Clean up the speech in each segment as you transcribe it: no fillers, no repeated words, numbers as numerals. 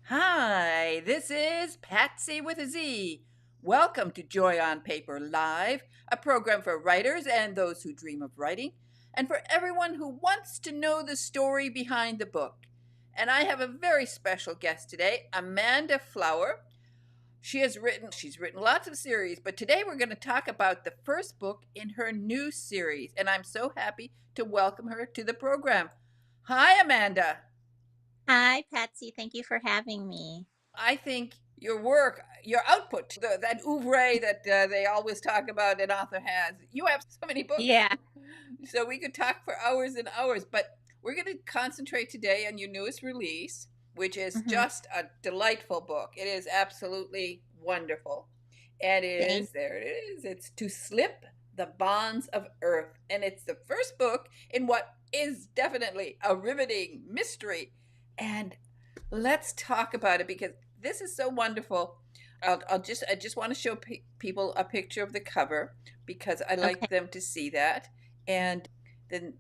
Hi, this is PatZi with a Z. Welcome to Joy on Paper Live, a program for writers and those who dream of writing, and for everyone who wants to know the story behind the book. And I have a very special guest today, Amanda Flower. She's written lots of series, but today we're going to talk about the first book in her new series, and I'm so happy to welcome her to the program. Hi, Amanda. Hi, Patsy. Thank you for having me. I think your work, your output, that oeuvre that they always talk about an author has, you have so many books. Yeah. So we could talk for hours and hours, but we're going to concentrate today on your newest release, which is hmm just a delightful book. It is absolutely wonderful. And Thank. there it is. It's To Slip the Bonds of Earth. And it's the first book in what is definitely a riveting mystery. And let's talk about it because this is so wonderful. I just want to show people a picture of the cover because I Okay. like them to see that. And then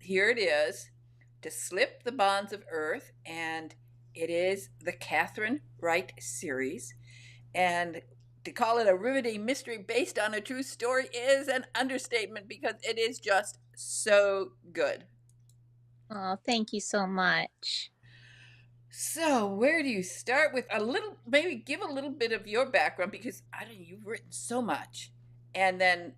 here it is, To Slip the Bonds of Earth, and it is the Katharine Wright series. And to call it a riveting mystery based on a true story is an understatement because it is just so good. Oh, thank you so much. So, where do you start with a little, maybe give a little bit of your background because I don't know, you've written so much. And then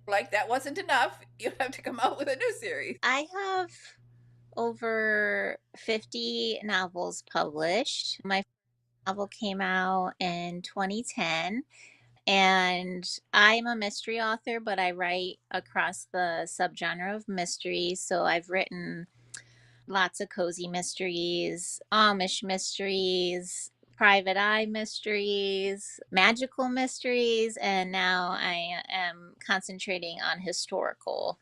like that wasn't enough, you have to come out with a new series. I have over 50 novels published. My first novel came out in 2010, and I'm a mystery author, but I write across the subgenre of mystery. So I've written lots of cozy mysteries, Amish mysteries, private eye mysteries, magical mysteries, and now I am concentrating on historical,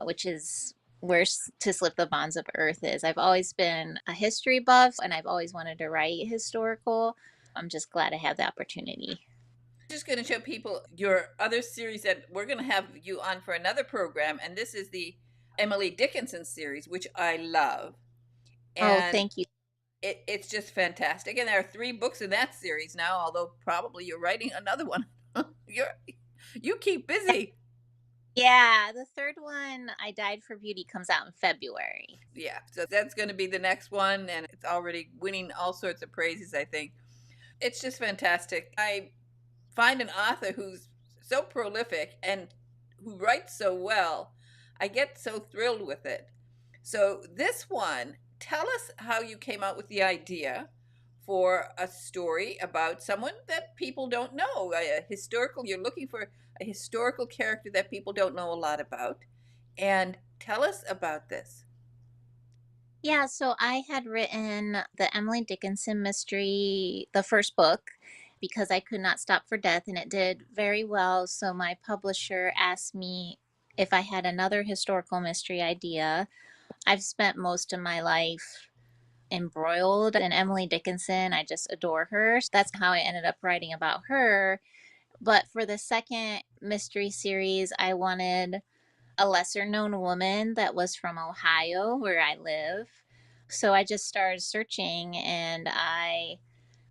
which is where To Slip the Bonds of Earth is. I've always been a history buff and I've always wanted to write historical. I'm just glad I have the opportunity. Just going to show people your other series that we're going to have you on for another program. And this is the Emily Dickinson series, which I love. Oh, And thank you. it's just fantastic. And there are three books in that series now, although probably you're writing another one. you're, you keep busy. Yeah, the third one, I Died for Beauty, comes out in February. Yeah, so that's going to be the next one. And it's already winning all sorts of praises, I think. It's just fantastic. I find an author who's so prolific and who writes so well, I get so thrilled with it. So, this one, tell us how you came out with the idea for a story about someone that people don't know. A historical, you're looking for a historical character that people don't know a lot about. And tell us about this. Yeah, so I had written the Emily Dickinson mystery, the first book, because I could not stop for death, and it did very well. So my publisher asked me if I had another historical mystery idea. I've spent most of my life embroiled in Emily Dickinson. I just adore her. So that's how I ended up writing about her. But for the second mystery series, I wanted a lesser known woman that was from Ohio, where I live. So I just started searching and I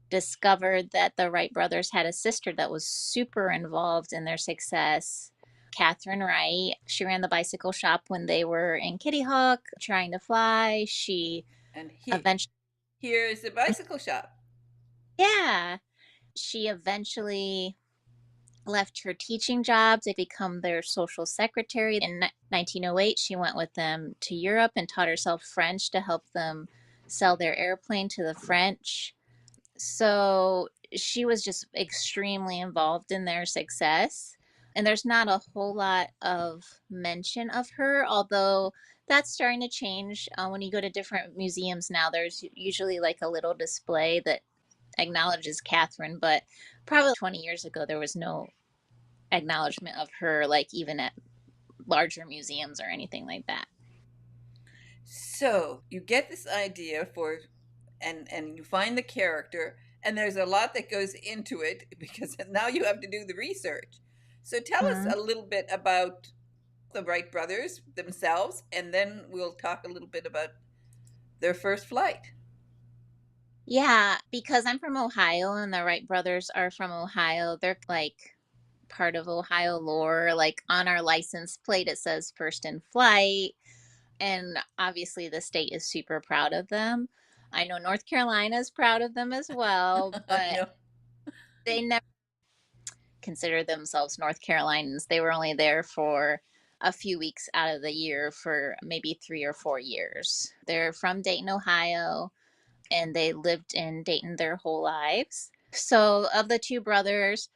discovered that the Wright brothers had a sister that was super involved in their success. Katharine Wright. She ran the bicycle shop when they were in Kitty Hawk trying to fly. She And eventually, here's the bicycle shop. yeah, she eventually left her teaching job to become their social secretary. In 1908, she went with them to Europe and taught herself French to help them sell their airplane to the French. So she was just extremely involved in their success. And there's not a whole lot of mention of her, although that's starting to change. When you go to different museums now, there's usually like a little display that acknowledges Catherine, but probably 20 years ago, there was no acknowledgement of her, like even at larger museums or anything like that. So you get this idea for, and you find the character, and there's a lot that goes into it because now you have to do the research. So tell us Mhm. a little bit about the Wright brothers themselves, and then we'll talk a little bit about their first flight. Yeah, because I'm from Ohio and the Wright brothers are from Ohio. They're like part of Ohio lore. Like on our license plate, it says first in flight. And obviously, the state is super proud of them. I know North Carolina is proud of them as well, but No. they never consider themselves North Carolinians. They were only there for a few weeks out of the year for maybe 3 or 4 years. They're from Dayton, Ohio, and they lived in Dayton their whole lives. So, of the two brothers,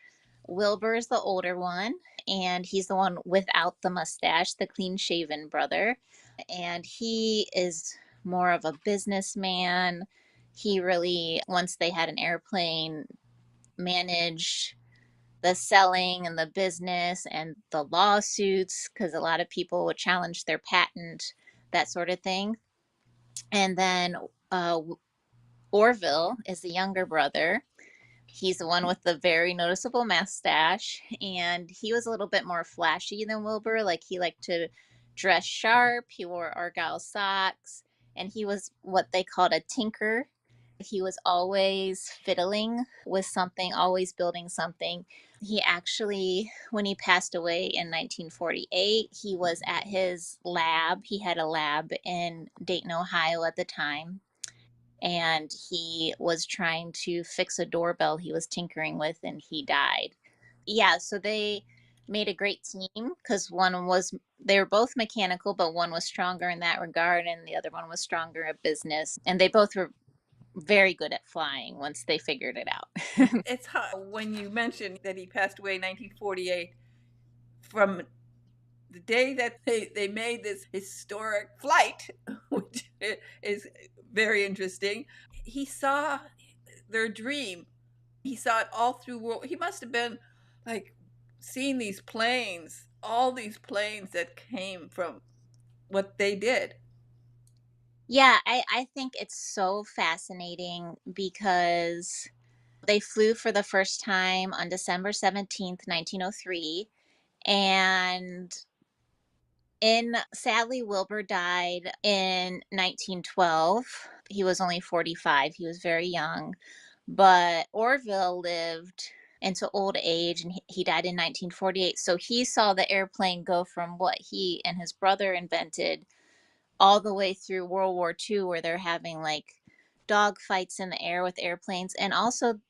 Wilbur is the older one, and he's the one without the mustache, the clean shaven brother. And he is more of a businessman. He really, once they had an airplane, managed the selling and the business and the lawsuits because a lot of people would challenge their patent, that sort of thing. And then uh, Orville is the younger brother. He's the one with the very noticeable mustache, and he was a little bit more flashy than Wilbur. Like he liked to dress sharp, he wore argyle socks, and he was what they called a tinker. He was always fiddling with something, always building something. He actually, when he passed away in 1948, he was at his lab. He had a lab in Dayton, Ohio at the time, and he was trying to fix a doorbell he was tinkering with and he died. Yeah, so they made a great team because they were both mechanical, but one was stronger in that regard and the other one was stronger at business. And they both were very good at flying once they figured it out. It's hard when you mentioned that he passed away in 1948, from the day that they made this historic flight, which is very interesting. He saw their dream. He saw it all through world. He must have been like seeing these planes, all these planes that came from what they did. Yeah, I think it's so fascinating because they flew for the first time on December 17th, 1903. And sadly, Wilbur died in 1912. He was only 45. He was very young. But Orville lived into old age and he died in 1948. So he saw the airplane go from what he and his brother invented all the way through World War II, where they're having like dog fights in the air with airplanes. And also,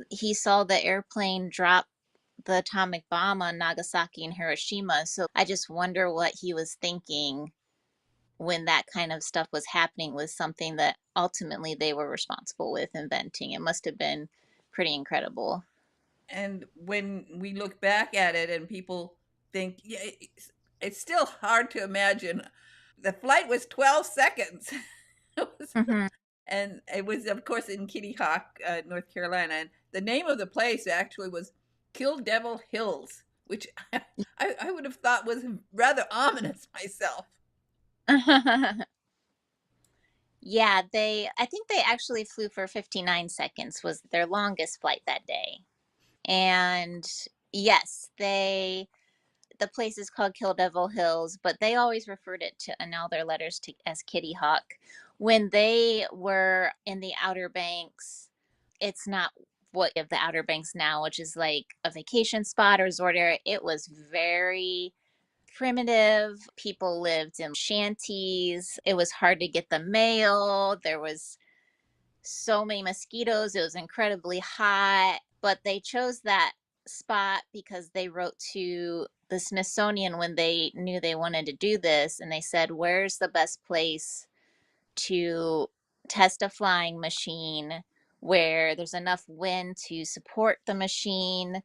he saw the airplane drop the atomic bomb on Nagasaki and Hiroshima. So I just wonder what he was thinking when that kind of stuff was happening with something that ultimately they were responsible with inventing. It must have been pretty incredible. And when we look back at it and people think, yeah, it's still hard to imagine. The flight was 12 seconds. It was, Hmm. and it was, of course, in Kitty Hawk, North Carolina. And the name of the place actually was Kill Devil Hills, which I would have thought was rather ominous myself. Yeah, I think they actually flew for 59 seconds was their longest flight that day. And yes, the place is called Kill Devil Hills, but they always referred it to in all their letters to as Kitty Hawk. When they were in the Outer Banks, it's not what of the Outer Banks now, which is like a vacation spot or resort area. It was very primitive. People lived in shanties. It was hard to get the mail. There was so many mosquitoes. It was incredibly hot, but they chose that spot because they wrote to the Smithsonian when they knew they wanted to do this, and they said, "Where's the best place to test a flying machine where there's enough wind to support the machine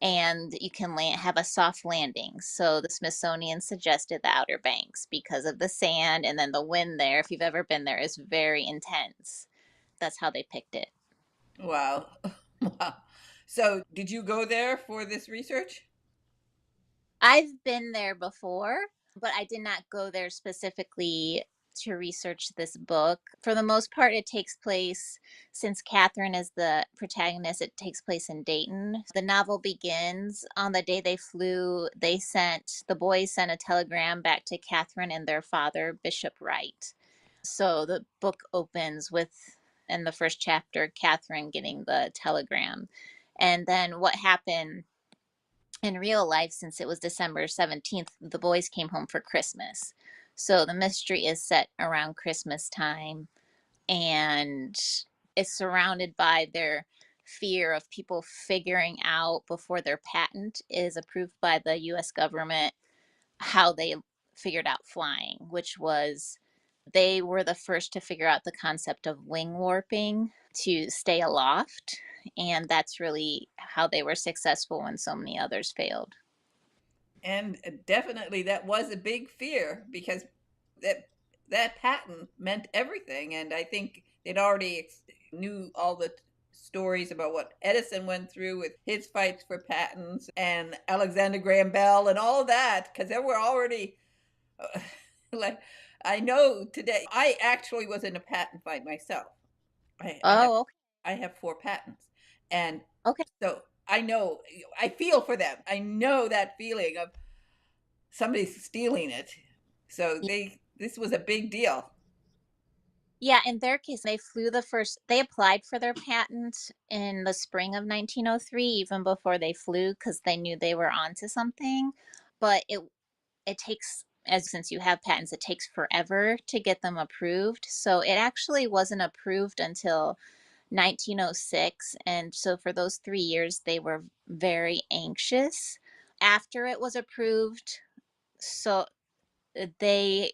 and you can have a soft landing?" So the Smithsonian suggested the Outer Banks because of the sand, and then the wind there, if you've ever been there, is very intense. That's how they picked it. Wow. Wow. So, did you go there for this research? I've been there before, but I did not go there specifically to research this book. For the most part, it takes place, since Katherine is the protagonist, it takes place in Dayton. The novel begins on the day they flew. The boys sent a telegram back to Katherine and their father, Bishop Wright. So the book opens with in the first chapter, Catherine getting the telegram. And then what happened in real life, since it was December 17th, the boys came home for Christmas. So the mystery is set around Christmas time, and it's surrounded by their fear of people figuring out before their patent is approved by the US government how they figured out flying, which was they were the first to figure out the concept of wing warping to stay aloft. And that's really how they were successful when so many others failed. And definitely that was a big fear because that that patent meant everything. And I think they'd already knew all the stories about what Edison went through with his fights for patents and Alexander Graham Bell and all of that because they were already like I know today I actually was in a patent fight myself. I have Oh, I have 4 patents, and okay. so I know I feel for them. I know that feeling of somebody stealing it. So this was a big deal. Yeah, in their case, they applied for their patent in the spring of 1903, even before they flew, because they knew they were onto something. But it takes, as since you have patents, it takes forever to get them approved. So it actually wasn't approved until 1906. And so for those 3 years, they were very anxious. After it was approved, so they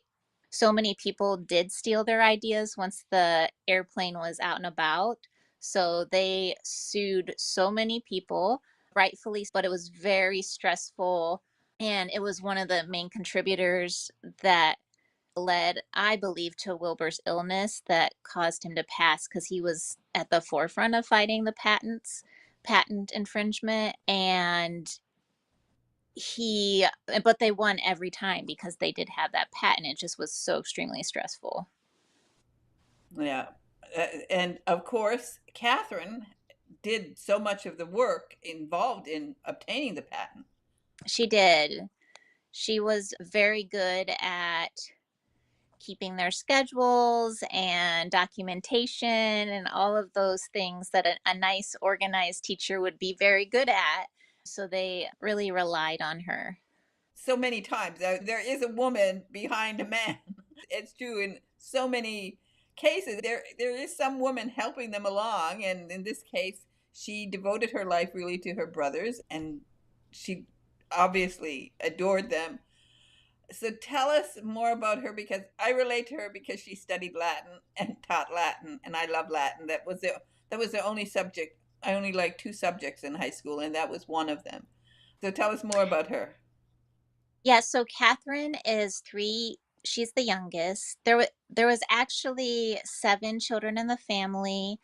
so many people did steal their ideas once the airplane was out and about. So they sued so many people, rightfully, but it was very stressful. And it was one of the main contributors that led, I believe, to Wilbur's illness that caused him to pass because he was at the forefront of fighting the patent infringement. And but they won every time because they did have that patent. It just was so extremely stressful. Yeah. And of course, Catherine did so much of the work involved in obtaining the patent. She did. She was very good at keeping their schedules and documentation and all of those things that a nice organized teacher would be very good at. So they really relied on her. So many times there is a woman behind a man. It's true in so many cases. There is some woman helping them along, and in this case, she devoted her life really to her brothers, and she obviously adored them. So tell us more about her because I relate to her because she studied Latin and taught Latin, and I love Latin. That was the only subject. I only liked 2 subjects in high school, and that was one of them. So tell us more about her. Yeah, so Catherine is three. She's the youngest. There was actually 7 children in the family.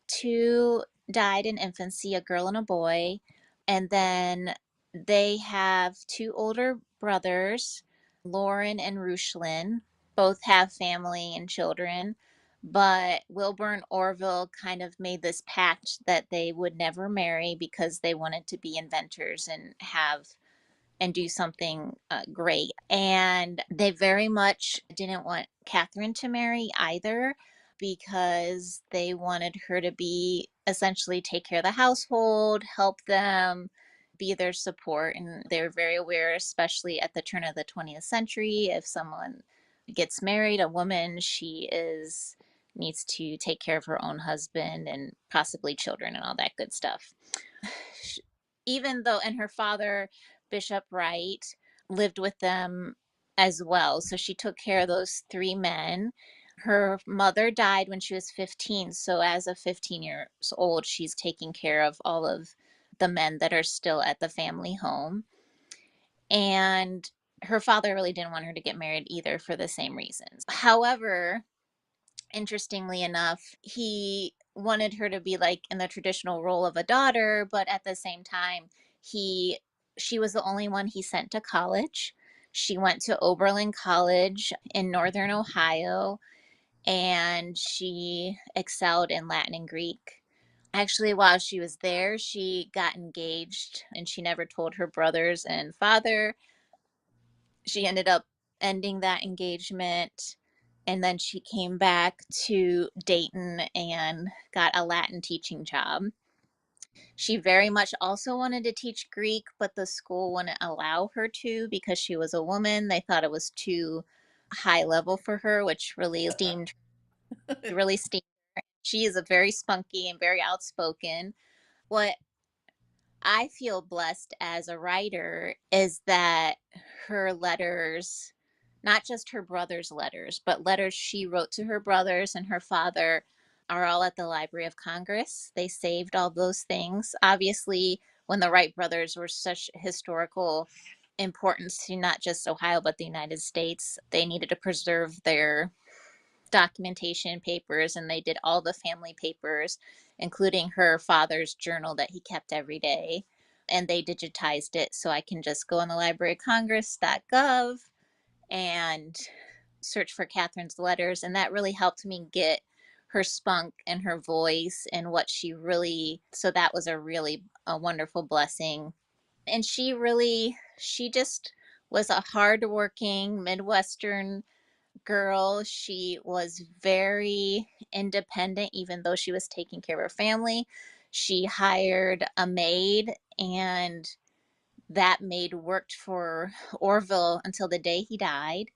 2 died in infancy, a girl and a boy. And then they have 2 older brothers, Lauren and Rushlin. Both have family and children. But Wilbur and Orville kind of made this pact that they would never marry because they wanted to be inventors and do something great. And they very much didn't want Catherine to marry either because they wanted her to be essentially take care of the household, help them, be their support. And they're very aware, especially at the turn of the 20th century, if someone gets married, a woman, she is needs to take care of her own husband and possibly children and all that good stuff. Even though, and her father, Bishop Wright, lived with them as well. So she took care of those 3 men. Her mother died when she was 15. So as of 15 years old, she's taking care of all of the men that are still at the family home. And her father really didn't want her to get married either for the same reasons. However, interestingly enough, he wanted her to be like in the traditional role of a daughter, but at the same time, he she was the only one he sent to college. She went to Oberlin College in northern Ohio, and she excelled in Latin and Greek. Actually, while she was there, she got engaged and she never told her brothers and father. She ended up ending that engagement And then she came back to Dayton and got a Latin teaching job. She very much also wanted to teach Greek, but the school wouldn't allow her to because she was a woman. They thought it was too high level for her, which really steamed her. She is a very spunky and very outspoken. What I feel blessed as a writer is that her letters, not just her brother's letters, but letters she wrote to her brothers and her father, are all at the Library of Congress. They saved all those things. Obviously, when the Wright brothers were such historical importance to not just Ohio, but the United States, they needed to preserve their documentation papers, and they did all the family papers, including her father's journal that he kept every day. And they digitized it, so I can just go on the Library of Congress.gov and search for Katherine's letters. And that really helped me get her spunk and her voice and what she really, so that was a wonderful blessing. And she just was a hardworking Midwestern girl. She was very independent, even though she was taking care of her family. She hired a maid, and that maid worked for Orville until the day he died.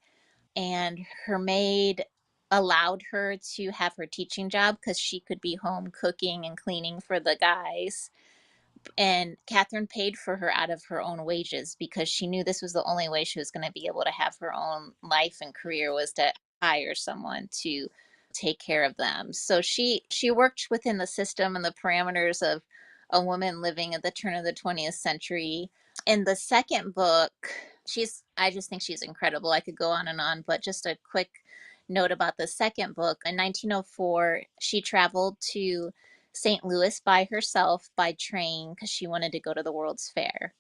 And her maid allowed her to have her teaching job because she could be home cooking and cleaning for the guys. And Katherine paid for her out of her own wages because she knew this was the only way she was going to be able to have her own life and career, was to hire someone to take care of them. So she worked within the system and the parameters of a woman living at the turn of the 20th century. In the second book, she's I just think she's incredible. I could go on and on, but just a quick note about the second book. In 1904, she traveled to St. Louis by herself by train because she wanted to go to the World's Fair.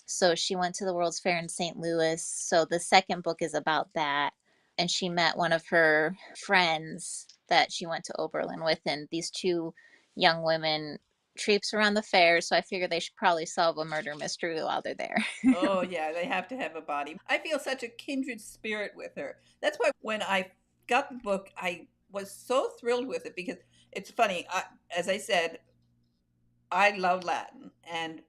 So she went to the World's Fair in St. Louis. So the second book is about that. And she met one of her friends that she went to Oberlin with, and these two young women traipse around the fair. So I figure they should probably solve a murder mystery while they're there. Oh, yeah, they have to have a body. I feel such a kindred spirit with her. That's why when I got the book, I was so thrilled with it because it's funny. As I said, I love Latin. And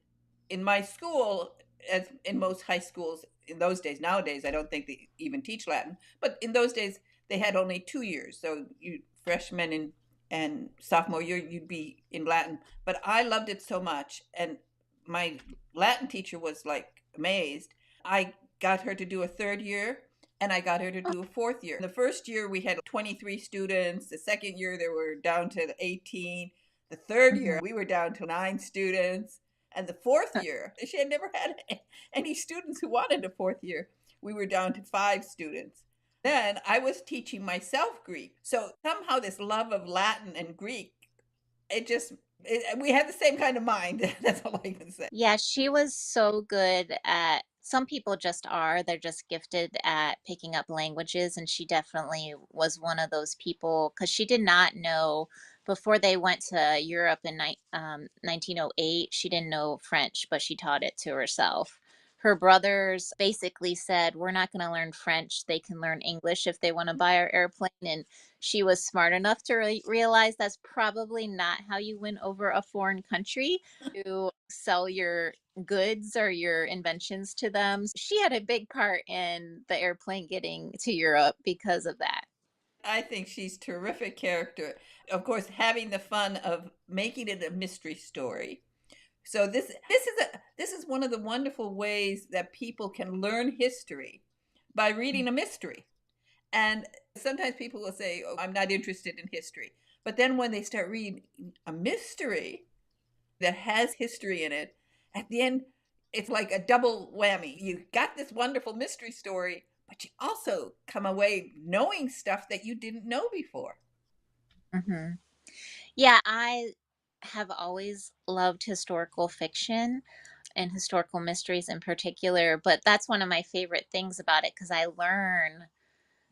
in my school, as in most high schools in those days, nowadays, I don't think they even teach Latin, but in those days, they had only 2 years. So you freshman and sophomore year, you'd be in Latin. But I loved it so much. And my Latin teacher was like amazed. I got her to do a third year and I got her to do a fourth year. The first year we had 23 students. The second year they were down to 18. The third year Mhm. we were down to 9 students. And the fourth year, she had never had any students who wanted a fourth year. We were down to 5 students. Then I was teaching myself Greek. So somehow this love of Latin and Greek, we had the same kind of mind. That's all I can say. Yeah, she was so good at, some people just are, they're just gifted at picking up languages. And she definitely was one of those people because she did not know before they went to Europe in 1908. She didn't know French, but she taught it to herself. Her brothers basically said, "We're not going to learn French. They can learn English if they want to buy our airplane." And she was smart enough to realize that's probably not how you win over a foreign country, to sell your goods or your inventions to them. She had a big part in the airplane getting to Europe because of that. I think she's terrific character. Of course, having the fun of making it a mystery story. So this is one of the wonderful ways that people can learn history by reading a mystery. And sometimes people will say, "Oh, I'm not interested in history." But then when they start reading a mystery that has history in it, at the end, it's like a double whammy. You got this wonderful mystery story, but you also come away knowing stuff that you didn't know before. Hmm. Yeah, I have always loved historical fiction and historical mysteries in particular, but that's one of my favorite things about it because I learn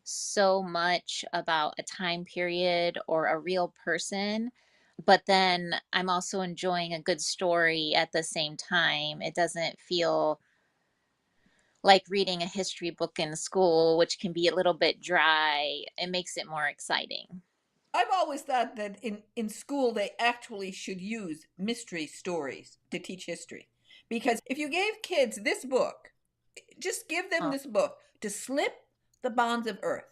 so much about a time period or a real person, but then I'm also enjoying a good story at the same time. It doesn't feel like reading a history book in school, which can be a little bit dry. It makes it more exciting. I've always thought that in school they actually should use mystery stories to teach history. Because if you gave kids this book, just give them Oh, this book to slip the bonds of earth.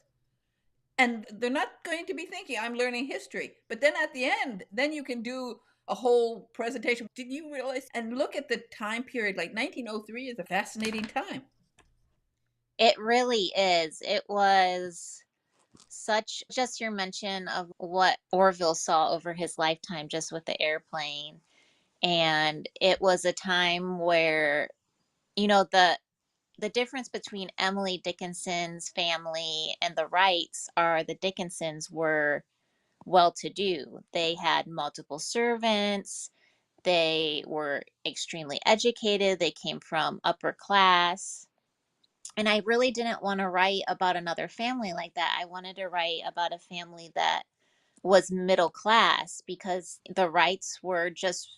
And they're not going to be thinking, I'm learning history. But then at the end, then you can do a whole presentation. Did you realize? And look at the time period, like 1903 is a fascinating time. it really is. It was such just your mention of what Orville saw over his lifetime just with the airplane. And it was a time where, the difference between Emily Dickinson's family and the Wrights are the Dickinsons were well to do. They had multiple servants. They were extremely educated. They came from upper class. And I really didn't want to write about another family like that. I wanted to write about a family that was middle class because the Wrights were just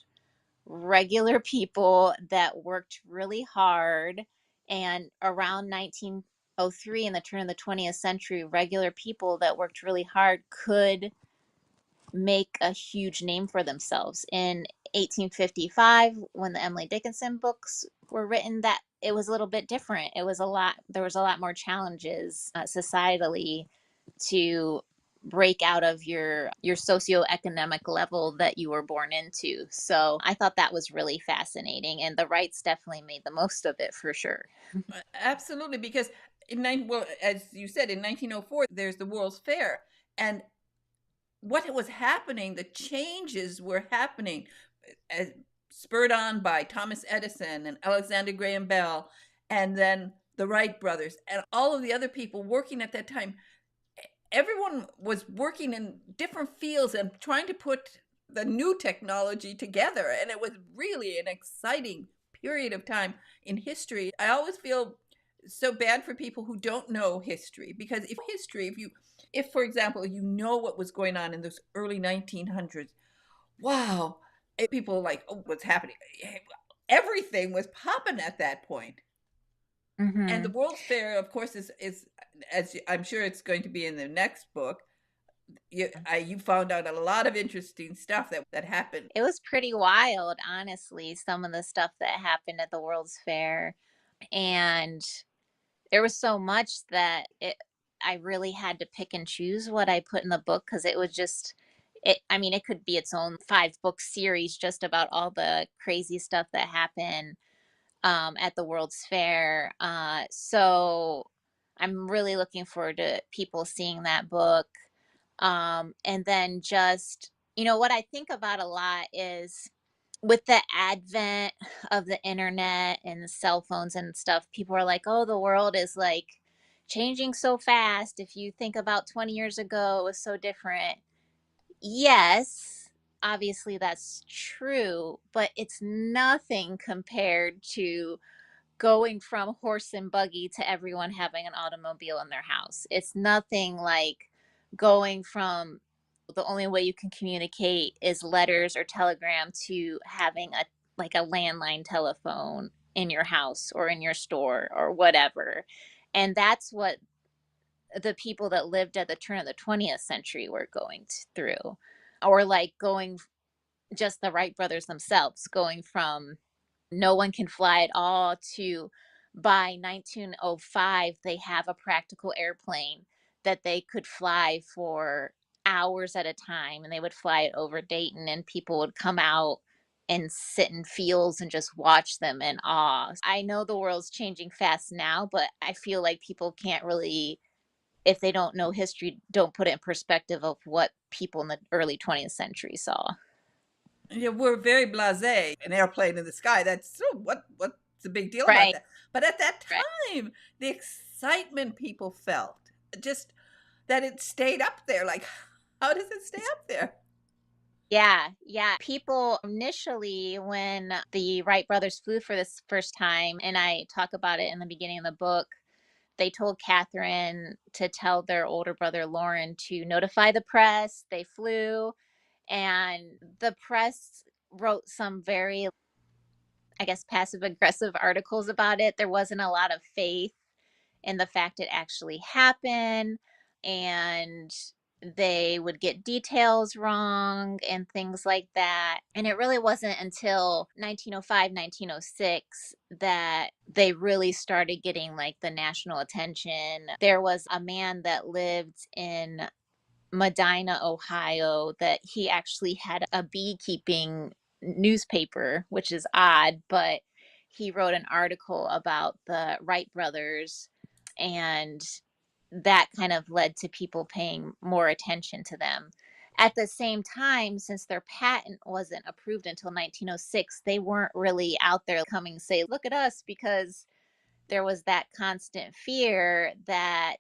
regular people that worked really hard. And around 1903, in the turn of the 20th century, regular people that worked really hard could make a huge name for themselves. In 1855, when the Emily Dickinson books were written, that it was a little bit different. There was a lot more challenges societally to break out of your socioeconomic level that you were born into. So I thought that was really fascinating, and the Wrights definitely made the most of it for sure. Absolutely, because well, as you said, in 1904, there's the World's Fair, and what was happening, the changes were happening, as spurred on by Thomas Edison and Alexander Graham Bell, and then the Wright brothers, and all of the other people working at that time. Everyone was working in different fields and trying to put the new technology together. And it was really an exciting period of time in history. I always feel so bad for people who don't know history, because if for example, you know what was going on in those early 1900s, wow, people like, oh, what's happening? Everything was popping at that point. And the Hmm. World's Fair, of course, is as I'm sure it's going to be in the next book. You found out a lot of interesting stuff that happened. It was pretty wild, honestly, some of the stuff that happened at the World's Fair. And there was so much that I really had to pick and choose what I put in the book because it was just I mean, it could be its own 5 book series just about all the crazy stuff that happened at the World's Fair. So I'm really looking forward to people seeing that book. And then just, what I think about a lot is with the advent of the internet and cell phones and stuff, people are like, oh, the world is like changing so fast. If you think about 20 years ago, it was so different. Yes, obviously that's true, but it's nothing compared to going from horse and buggy to everyone having an automobile in their house. It's nothing like going from the only way you can communicate is letters or telegram to having a landline telephone in your house or in your store or whatever. And that's what the people that lived at the turn of the 20th century were going through, or like going just the Wright brothers themselves going from no one can fly at all to by 1905 they have a practical airplane that they could fly for hours at a time, and they would fly it over Dayton and people would come out and sit in fields and just watch them in awe. I know the world's changing fast now, but I feel like people can't really, if they don't know history, don't put it in perspective of what people in the early 20th century saw. Yeah, we're very blasé. An airplane in the sky. That's so. What's the big deal about Right, that? But at that right. time, the excitement people felt, just that it stayed up there. Like, how does it stay up there? Yeah, yeah. People initially, when the Wright brothers flew for this first time, and I talk about it in the beginning of the book, they told Catherine to tell their older brother Lauren to notify the press. They flew, and the press wrote some very I guess, passive aggressive articles about it. There wasn't a lot of faith in the fact it actually happened, and they would get details wrong and things like that. And it really wasn't until 1905, 1906 that they really started getting like the national attention. There was a man that lived in Medina, Ohio, that he actually had a beekeeping newspaper, which is odd, but he wrote an article about the Wright brothers, and that kind of led to people paying more attention to them. At the same time, since their patent wasn't approved until 1906, they weren't really out there coming say, look at us, because there was that constant fear that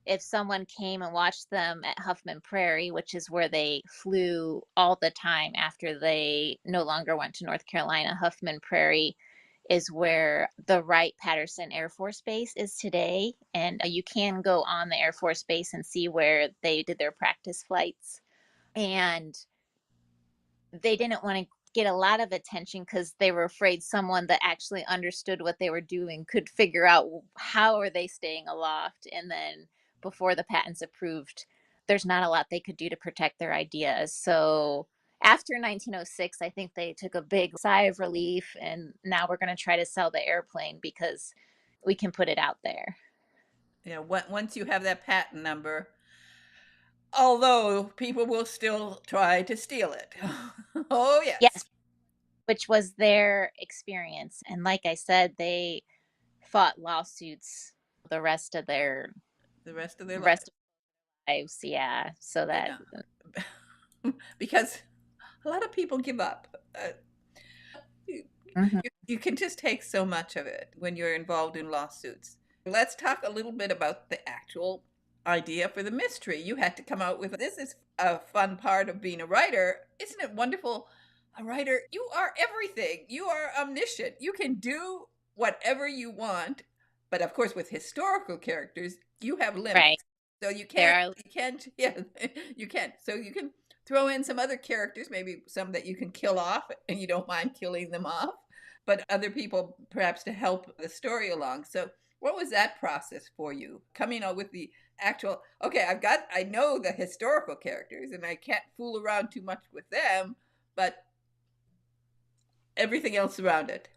if someone came and watched them at Huffman Prairie, which is where they flew all the time after they no longer went to North Carolina, Huffman Prairie is where the Wright Patterson Air Force Base is today. And you can go on the Air Force Base and see where they did their practice flights. And they didn't want to get a lot of attention because they were afraid someone that actually understood what they were doing could figure out how are they staying aloft. And then before the patent's approved, there's not a lot they could do to protect their ideas. So after 1906, I think they took a big sigh of relief, and now we're going to try to sell the airplane because we can put it out there. Once you have that patent number, although people will still try to steal it. Oh, yes. Yes, which was their experience. And like I said, they fought lawsuits the rest of their The rest of their life. rest of their lives. Yeah. So that, Yeah. Because a lot of people give up. You, mhm. you can just take so much of it when you're involved in lawsuits. Let's talk a little bit about the actual idea for the mystery. You had to come out with this is a fun part of being a writer. Isn't it wonderful? A writer, you are everything. You are omniscient. You can do whatever you want. But of course, with historical characters, you have Right. limits. So There are, you can't, yeah, you can't. So you can throw in some other characters, maybe some that you can kill off and you don't mind killing them off, but other people perhaps to help the story along. So what was that process for you? Coming up with the actual, okay, I know the historical characters and I can't fool around too much with them, but everything else around it.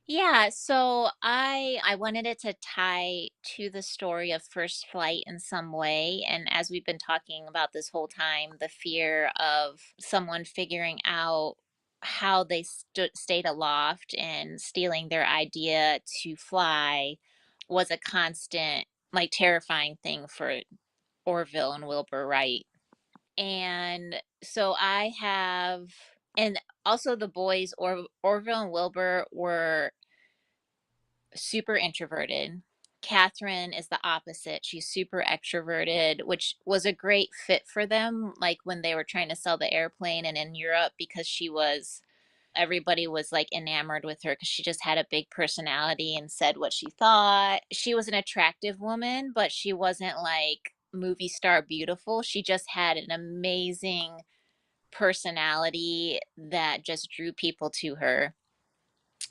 yeah. So I wanted it to tie to the story of First Flight in some way. And as we've been talking about this whole time, the fear of someone figuring out how they stayed aloft and stealing their idea to fly was a constant, like, terrifying thing for Orville and Wilbur Wright. And so I have, and also the boys, Orville and Wilbur, were super introverted. Katherine is the opposite. She's super extroverted, which was a great fit for them, like when they were trying to sell the airplane and in Europe, because everybody was like enamored with her because she just had a big personality and said what she thought. She was an attractive woman, but she wasn't like movie star beautiful. She just had an amazing personality that just drew people to her.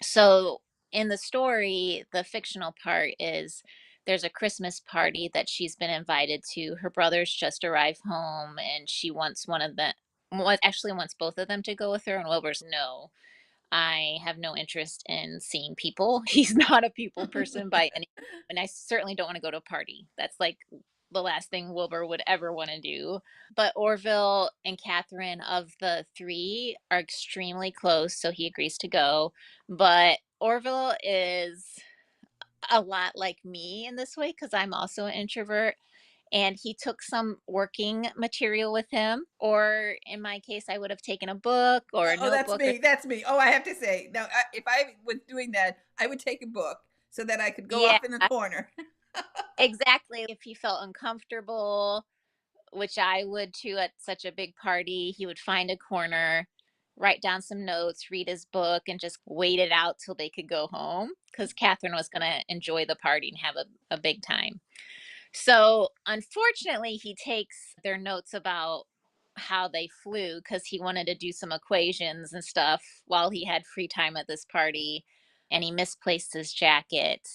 So in the story, the fictional part is there's a Christmas party that she's been invited to. Her brothers just arrived home and she wants one of them, well, actually wants both of them to go with her. And Wilbur's no, I have no interest in seeing people. He's not a people person by any, and I certainly don't want to go to a party. That's like the last thing Wilbur would ever want to do. But Orville and Katherine, of the three, are extremely close, so he agrees to go. But Orville is a lot like me in this way because I'm also an introvert. And he took some working material with him, or in my case, I would have taken a book or a Oh, that's notebook. Or me. That's me. Oh, I have to say, now, if I was doing that, I would take a book so that I could go yeah, off in the corner. exactly. If he felt uncomfortable, which I would too at such a big party, he would find a corner, write down some notes, read his book, and just wait it out till they could go home because Katherine was going to enjoy the party and have a big time. So, unfortunately, he takes their notes about how they flew because he wanted to do some equations and stuff while he had free time at this party, and he misplaced his jacket.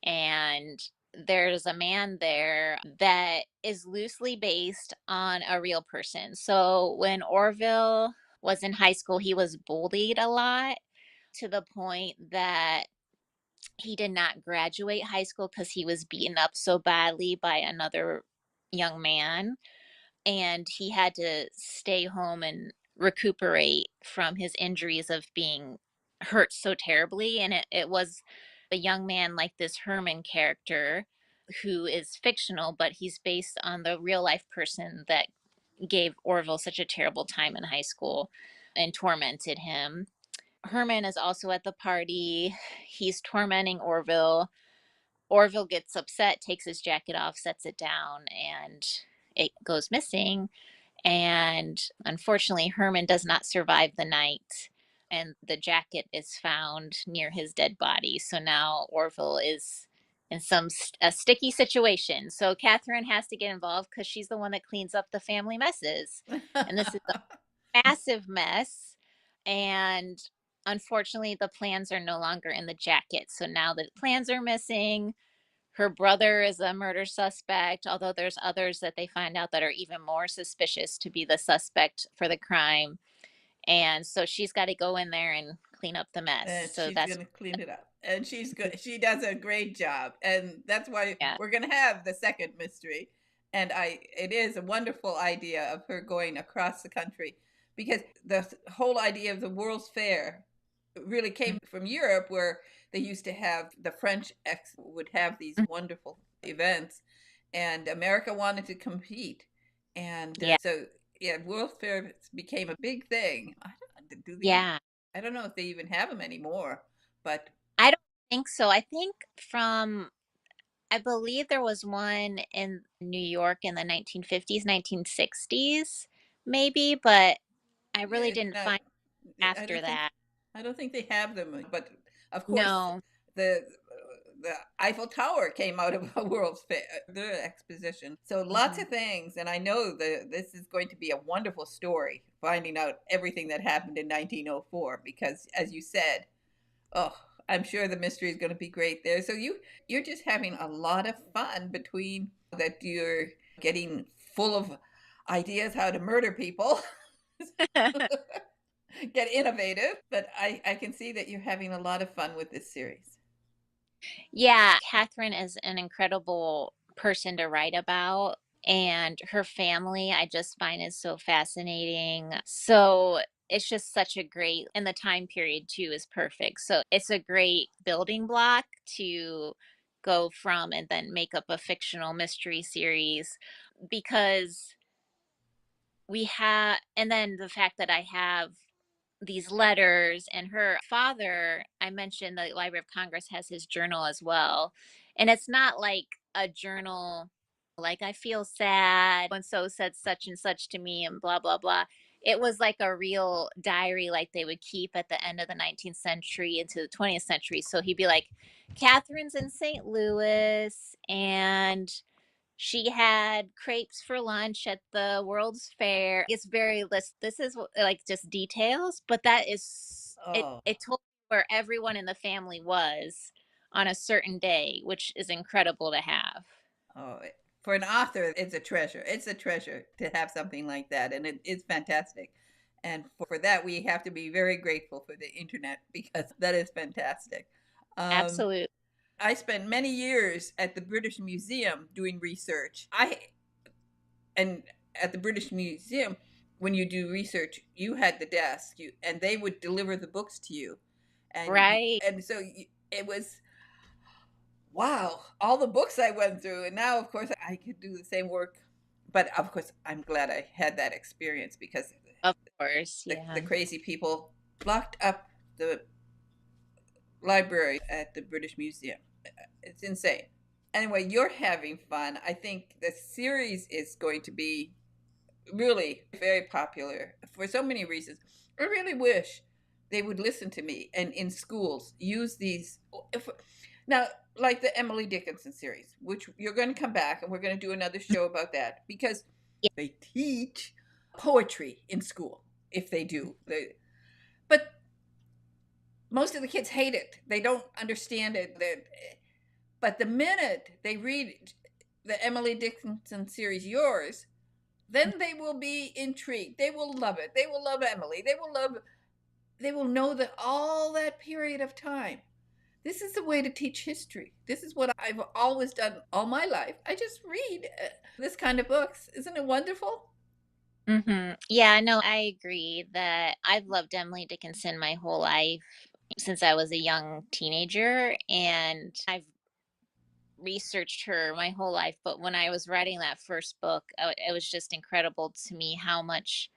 And there's a man there that is loosely based on a real person. So when Orville was in high school, he was bullied a lot to the point that he did not graduate high school because he was beaten up so badly by another young man, and he had to stay home and recuperate from his injuries of being hurt so terribly. And it was a young man like this Herman character who is fictional, but he's based on the real life person that gave Orville such a terrible time in high school and tormented him. Herman is also at the party. He's tormenting Orville. Orville gets upset, takes his jacket off, sets it down, and it goes missing. And unfortunately, Herman does not survive the night, and the jacket is found near his dead body. So now Orville is in a sticky situation. So Katherine has to get involved because she's the one that cleans up the family messes. And this is a massive mess. And unfortunately, the plans are no longer in the jacket. So now the plans are missing. Her brother is a murder suspect, although there's others that they find out that are even more suspicious to be the suspect for the crime. And so she's got to go in there and clean up the mess. And So she's that's, going to clean it up. And she's good. She does a great job. And that's why yeah. we're going to have the second mystery. And it is a wonderful idea of her going across the country, because the whole idea of the World's Fair really came from Europe, where they used to have the French would have these wonderful events, and America wanted to compete. And Yeah. so, yeah, World's Fair became a big thing. I don't, do they, Yeah. I don't know if they even have them anymore, but I don't think so. I think I believe there was one in New York in the 1950s, 1960s, maybe, but I really yeah, didn't no, find I after don't think that. I don't think they have them. But of course, No. the the Eiffel Tower came out of a World's Fair, the exposition. So lots Mhm. of things, and I know this is going to be a wonderful story, finding out everything that happened in 1904. Because, as you said, oh, I'm sure the mystery is going to be great there. So you're just having a lot of fun between that. You're getting full of ideas how to murder people. Get innovative, but I can see that you're having a lot of fun with this series. Yeah, Katherine is an incredible person to write about, and her family I just find is so fascinating. So it's just such a great, and the time period too is perfect. So it's a great building block to go from and then make up a fictional mystery series, because and then the fact that I have these letters, and her father, I mentioned the Library of Congress has his journal as well. And it's not like a journal like I feel sad and so said such and such to me and blah blah blah. It was like a real diary like they would keep at the end of the 19th century into the 20th century. So he'd be like, Catherine's in St. Louis and she had crepes for lunch at the World's Fair. It's very this is like just details, but that is it. Oh, It told me where everyone in the family was on a certain day, which is incredible to have. oh, for an author, it's a treasure. It's a treasure to have something like that, and it is fantastic. And for that, we have to be very grateful for the internet, because that is fantastic. Um, Absolutely. I spent many years at the British Museum doing research. And at the British Museum, when you do research, you had the desk, and they would deliver the books to you, Right. and so it was, wow, all the books I went through. And now, of course, I could do the same work. But of course, I'm glad I had that experience, because Of course. the Yeah. crazy people blocked up the library at the British Museum. It's insane. Anyway, you're having fun. I think the series is going to be really very popular for so many reasons. I really wish they would listen to me and in schools use these. Now, like the Emily Dickinson series, which you're going to come back and we're going to do another show about that, because Yeah. they teach poetry in school if they do. But most of the kids hate it. They don't understand it. But the minute they read the Emily Dickinson series, yours, then they will be intrigued. They will love it. They will love Emily. They will know that all that period of time. This is the way to teach history. This is what I've always done all my life. I just read this kind of books. Isn't it wonderful? Yeah, no, I agree that I've loved Emily Dickinson my whole life since I was a young teenager, and I've researched her my whole life. But when I was writing that first book, it was just incredible to me how much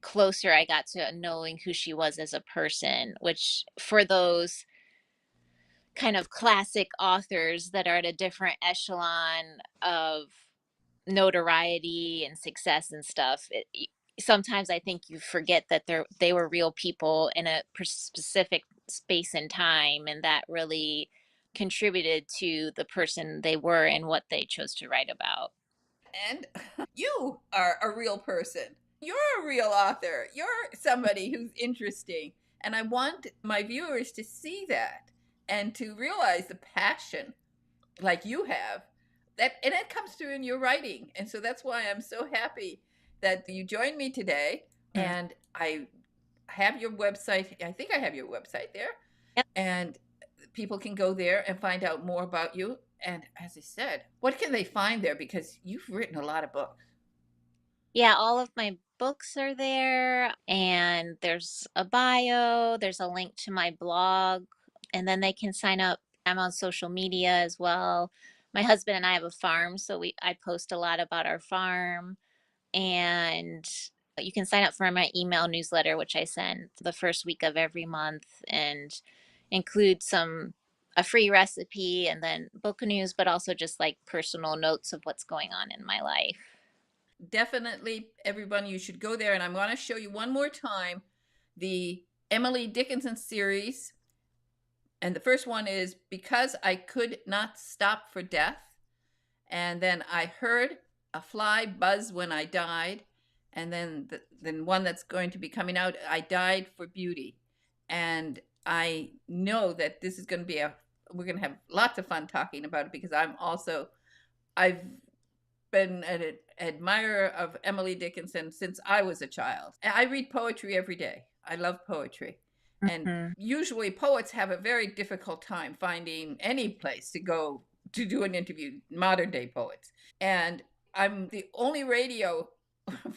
closer I got to knowing who she was as a person, which for those kind of classic authors that are at a different echelon of notoriety and success and stuff, sometimes I think you forget that they were real people in a specific space and time, and that really contributed to the person they were and what they chose to write about. And you are a real person. You're a real author. You're somebody who's interesting. And I want my viewers to see that and to realize the passion like you have, that and it comes through in your writing. And so that's why I'm so happy that you joined me today. Mm. And I have your website. I think I have your website there. Yep. And people can go there and find out more about you. And as I said, what can they find there? Because you've written a lot of books. Yeah, all of my books are there, and there's a bio, there's a link to my blog, and then they can sign up. I'm on social media as well. My husband and I have a farm, so I post a lot about our farm, and you can sign up for my email newsletter, which I send the first week of every month, and include a free recipe and then book news, but also just like personal notes of what's going on in my life. Definitely, everyone, you should go there. And I'm going to show you one more time the Emily Dickinson series. And the first one is Because I Could Not Stop for Death. And then I Heard a Fly Buzz When I Died. And then one that's going to be coming out, I Died for Beauty. And I know that this is going to be we're going to have lots of fun talking about it, because I've been an admirer of Emily Dickinson since I was a child. I read poetry every day. I love poetry. And usually poets have a very difficult time finding any place to go to do an interview, modern day poets. And I'm the only radio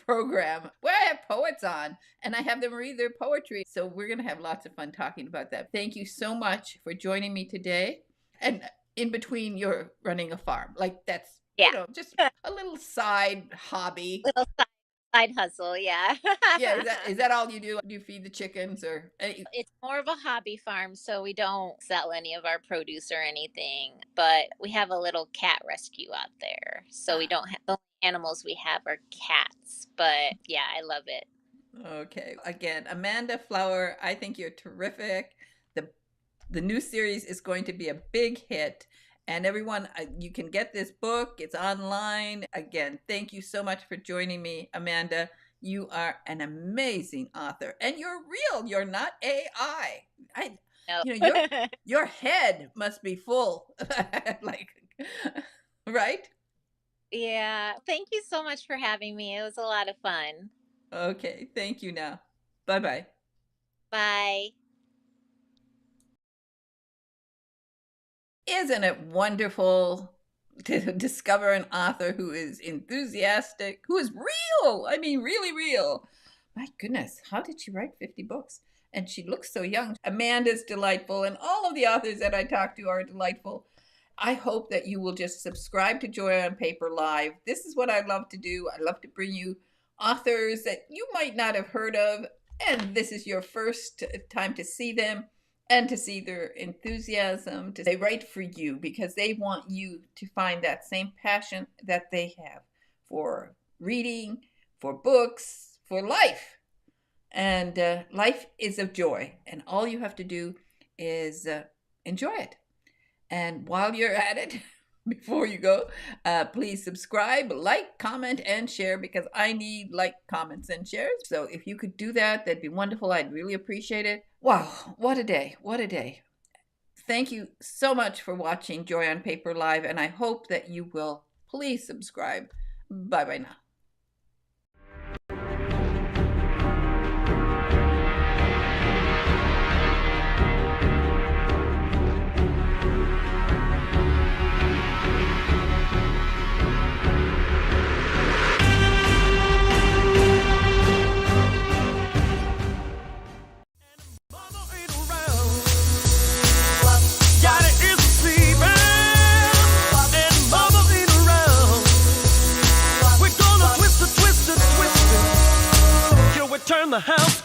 program where I have poets on and I have them read their poetry. So we're going to have lots of fun talking about that. Thank you so much for joining me today. And in between, you're running a farm. Like that's, Yeah. just a little side hobby. Little side hustle, yeah. Yeah, is that all you do? Do you feed the chickens or It's more of a hobby farm, so we don't sell any of our produce or anything, but we have a little cat rescue out there. So we don't have, the only animals we have are cats, but yeah, I love it. Okay. Again, Amanda Flower, I think you're terrific. The new series is going to be a big hit. And everyone, you can get this book. It's online. Again, thank you so much for joining me, Amanda. You are an amazing author, and you're real. You're not AI. No. Your head must be full, like, right? Yeah. Thank you so much for having me. It was a lot of fun. Okay. Thank you. Now, bye-bye. Bye. Isn't it wonderful to discover an author who is enthusiastic, who is real? I mean, really real. My goodness, how did she write 50 books? And she looks so young. Amanda's delightful, and all of the authors that I talk to are delightful. I hope that you will just subscribe to Joy on Paper Live. This is what I love to do. I love to bring you authors that you might not have heard of, and this is your first time to see them and to see their enthusiasm. They write for you because they want you to find that same passion that they have for reading, for books, for life. And life is a joy, and all you have to do is enjoy it. And while you're at it, before you go, please subscribe, like, comment, and share, because I need like, comments, and shares. So if you could do that, that'd be wonderful. I'd really appreciate it. Wow, what a day. What a day. Thank you so much for watching Joy on Paper Live, and I hope that you will please subscribe. Bye-bye now. Turn the house